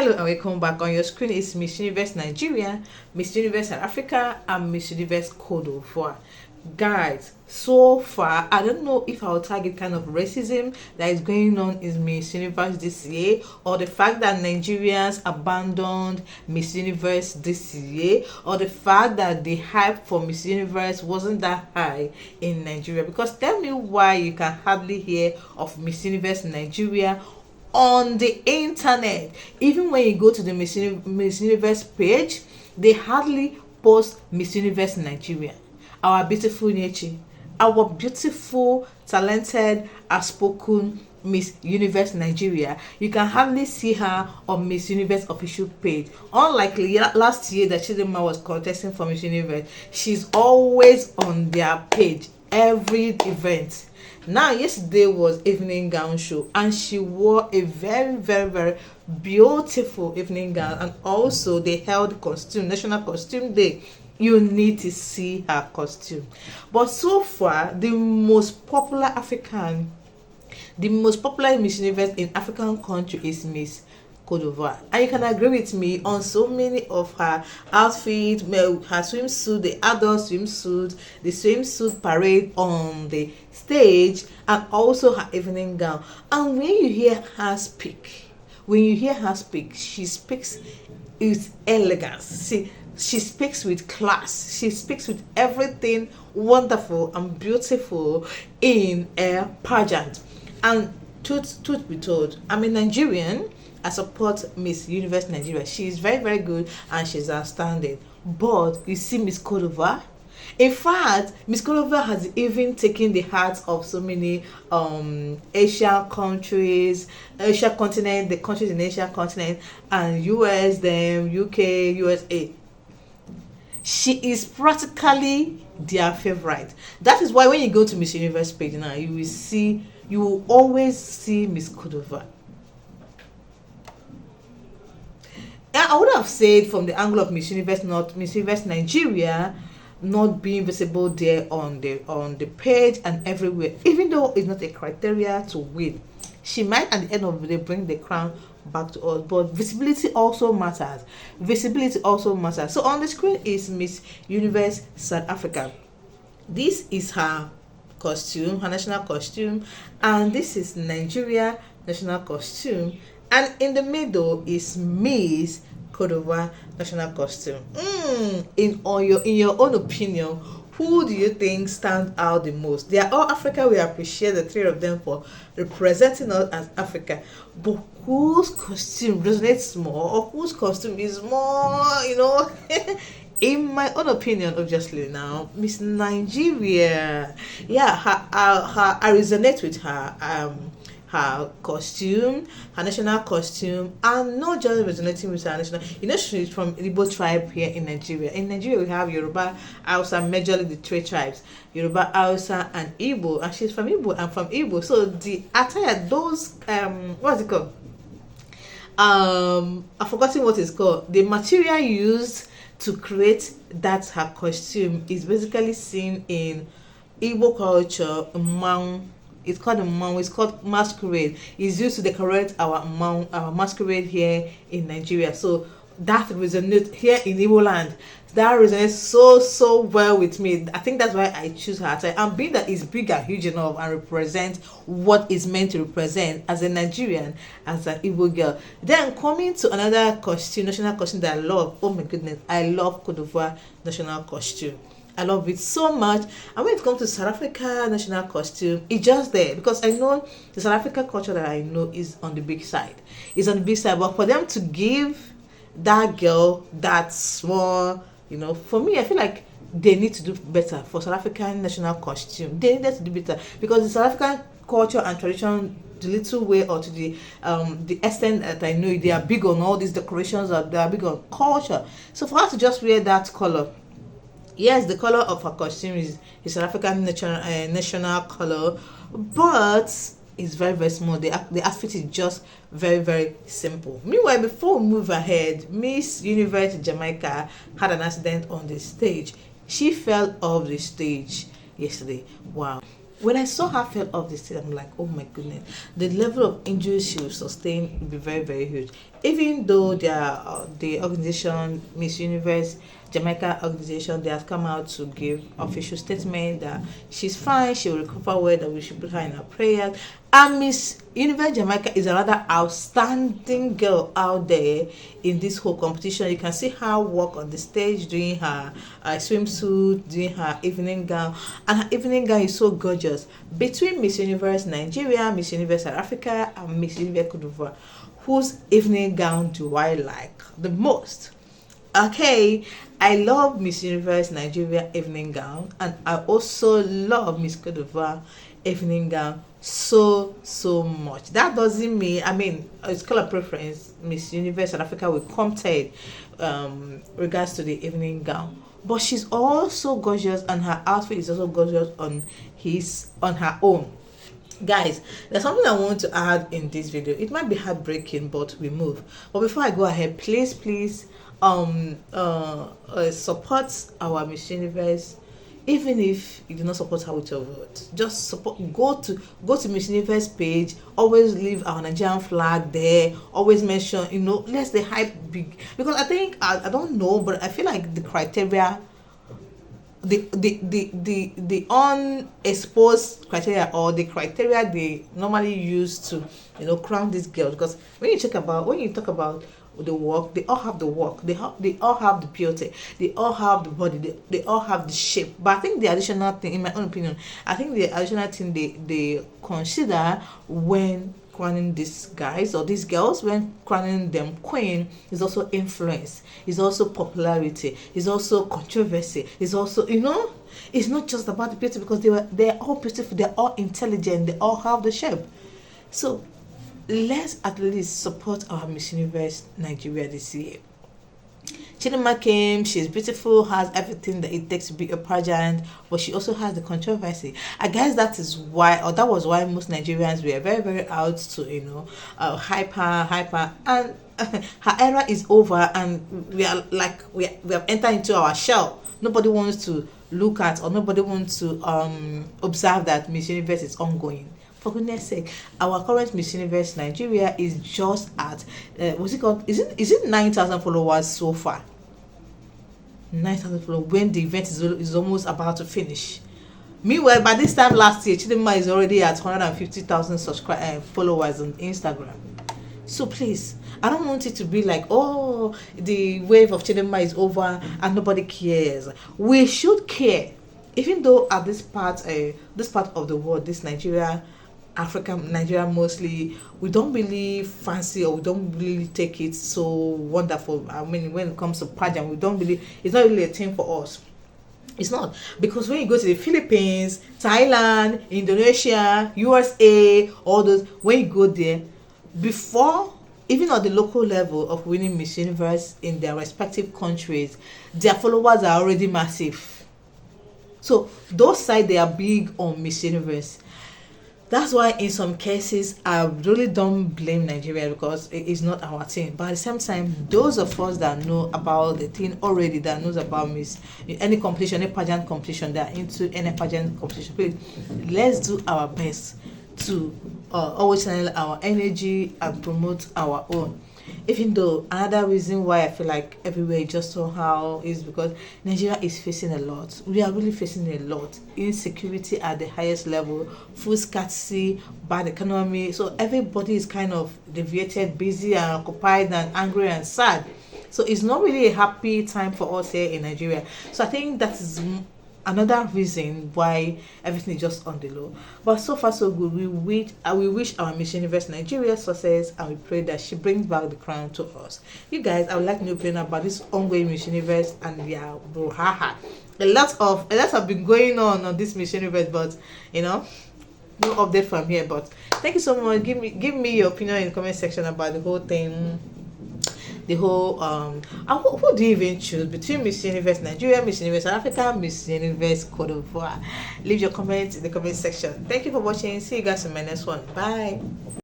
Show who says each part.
Speaker 1: Hello and welcome back. On your screen is Miss Universe Nigeria, Miss Universe South Africa, and Miss Universe Cote d'Ivoire. Guys, so far I don't know if I'll target kind of racism that is going on in Miss Universe this year, or the fact that Nigerians abandoned Miss Universe this year, or the fact that the hype for Miss Universe wasn't that high in Nigeria. Because tell me why you can hardly hear of Miss Universe Nigeria on the internet. Even when you go to the Miss Universe page, they hardly post Miss Universe Nigeria. Our beautiful Yechi, our beautiful, talented, outspoken Miss Universe Nigeria, you can hardly see her on Miss Universe official page. Unlike last year that Chidimma was contesting for Miss Universe, she's always on their page every event. Now yesterday was evening gown show, and she wore a very beautiful evening gown, and also they held National Costume Day. You need to see her costume. But so far, the most popular Miss Universe in African country is Miss Cote d'Ivoire. And you can agree with me on so many of her outfits, her swimsuit, the adult swimsuit, the swimsuit parade on the stage, and also her evening gown. And when you hear her speak, she speaks with elegance. She speaks with class. She speaks with everything wonderful and beautiful in a pageant. And truth be told, I'm a Nigerian. I support Miss Universe Nigeria. She is very good and she's outstanding. But you see Miss Cote d'Ivoire? In fact, Miss Cote d'Ivoire has even taken the hearts of so many Asian countries, Asia continent, the countries in Asia continent, and US, them, UK, USA. She is practically their favorite. That is why when you go to Miss Universe page now, you will always see Miss Cote d'Ivoire. I would have said from the angle of Miss Universe, not Miss Universe Nigeria, not being visible there on the page and everywhere, even though it's not a criteria to win. She might at the end of the day bring the crown back to us, but visibility also matters. So on the screen is Miss Universe South Africa. This is her costume, her national costume, and this is Nigeria national costume, and in the middle is Miss Cote d'Ivoire national costume. In your own opinion, who do you think stand out the most? They are all Africa. We appreciate the three of them for representing us as Africa. But whose costume resonates more, or whose costume is more, in my own opinion, obviously now, Miss Nigeria. Yeah, I resonate with her costume, her national costume, and not just resonating with her national. She's from Igbo tribe here in Nigeria. In Nigeria, we have Yoruba, Hausa, majorly the three tribes, Yoruba, Hausa, and Igbo. And she's from Igbo. I'm from Igbo. So the attire, those what's it called? I've forgotten what it's called. The material used to create that her costume is basically seen in Igbo culture. It's called a Mount. It's called masquerade. It's used to decorate our masquerade here in Nigeria. So that resonates here in Igbo land. That resonates so well with me. I think that's why I choose her. And being that it's big and huge enough and represent what it's meant to represent as a Nigerian, as an Igbo girl. Then coming to another costume, national costume that I love. Oh my goodness, I love Cote d'Ivoire national costume. I love it so much. And when it comes to South Africa national costume, it's just there, because I know the South Africa culture that I know is on the big side. But for them to give that girl that small, for me, I feel like they need to do better for South African national costume. They need to do better, because the South African culture and tradition, the little way or to the extent that I know, they are big on all these decorations, or they are big on culture. So for her to just wear that color, yes, the color of her costume is South African national color, but it's very small. The outfit is just very simple. Meanwhile, before we move ahead, Miss Universe Jamaica had an accident on the stage. She fell off the stage yesterday. Wow. When I saw her fell off the stage, I'm like, oh my goodness, the level of injuries she will sustain will be very, very huge. Even though the organization Miss Universe Jamaica organization, they have come out to give official statement that she's fine, she will recover well, that we should put her in our prayers. And Miss Universe Jamaica is another outstanding girl out there in this whole competition. You can see her walk on the stage doing her swimsuit, doing her evening gown, and her evening gown is so gorgeous. Between Miss Universe Nigeria, Miss Universe South Africa, and Miss Universe Cote d'Ivoire, whose evening gown do I like the most? Okay, I love Miss Universe Nigeria evening gown, and I also love Miss Cote d'Ivoire evening gown so much. That doesn't mean, I mean, it's color preference. Miss Universe South Africa will come to regards to the evening gown, but she's also gorgeous, and her outfit is also gorgeous on her own. Guys, there's something I want to add in this video. It might be heartbreaking, but we move. But before I go ahead, please support our Miss Universe. Even if you do not support her with your vote, just support. Go to Miss Universe page. Always leave our Nigerian flag there. Always mention, let the hype big, because I think I don't know, but I feel like the criteria, the unexposed criteria, or the criteria they normally use to crown these girls, because when you talk about the work, they all have the work, they all have the beauty, they all have the body, they all have the shape. But I think the additional thing, in my own opinion, I think the additional thing they consider when crowning these guys or these girls, when crowning them queen, is also influence, is also popularity, is also controversy, is also, it's not just about the beauty, because they're all beautiful, they're all intelligent, they all have the shape. So let's at least support our Miss Universe Nigeria this year. Chidimma came, she's beautiful, has everything that it takes to be a pageant, but she also has the controversy. I guess that was why most Nigerians were very, very out to, hype her, and her era is over, and we have entered into our shell. Nobody wants to look at, or nobody wants to observe that Miss Universe is ongoing. For goodness sake, our current Miss Universe Nigeria is just at what's it called? Is it 9,000 followers so far? 9,000 followers when the event is almost about to finish. Meanwhile, by this time last year, Chidimma is already at 150,000 followers on Instagram. So please, I don't want it to be like, oh, the wave of Chidimma is over and nobody cares. We should care, even though at this part of the world, this Nigeria mostly, we don't really fancy, or we don't really take it so wonderful. I mean, when it comes to pageant, it's not really a thing for us. It's not, because when you go to the Philippines, Thailand, Indonesia, USA, all those, when you go there, before, even at the local level of winning Miss Universe in their respective countries, their followers are already massive. So those sides, they are big on Miss Universe. That's why in some cases I really don't blame Nigeria, because it is not our thing. But at the same time, those of us that know about the thing already, that knows about any competition, any pageant competition, that are into any pageant competition, please, let's do our best to always channel our energy and promote our own. Even though another reason why I feel like everywhere just somehow is because Nigeria is facing a lot. We are really facing a lot. Insecurity at the highest level, food scarcity, bad economy. So everybody is kind of deviated, busy and occupied and angry and sad. So it's not really a happy time for us here in Nigeria. So I think that is another reason why everything is just on the low. But so far so good. We wish our Miss Universe Nigeria success, and we pray that she brings back the crown to us. You guys, I would like to know opinion about this ongoing Miss Universe, and yeah, bro, haha. A lot have been going on this Miss Universe, but no update from here. But thank you so much. Give me your opinion in the comment section about the whole thing. The whole and who do you even choose between Miss Universe Nigeria, Miss Universe South Africa, Miss Universe Cote d'Ivoire? Leave your comments in the comment section. Thank you for watching. See you guys in my next one. Bye.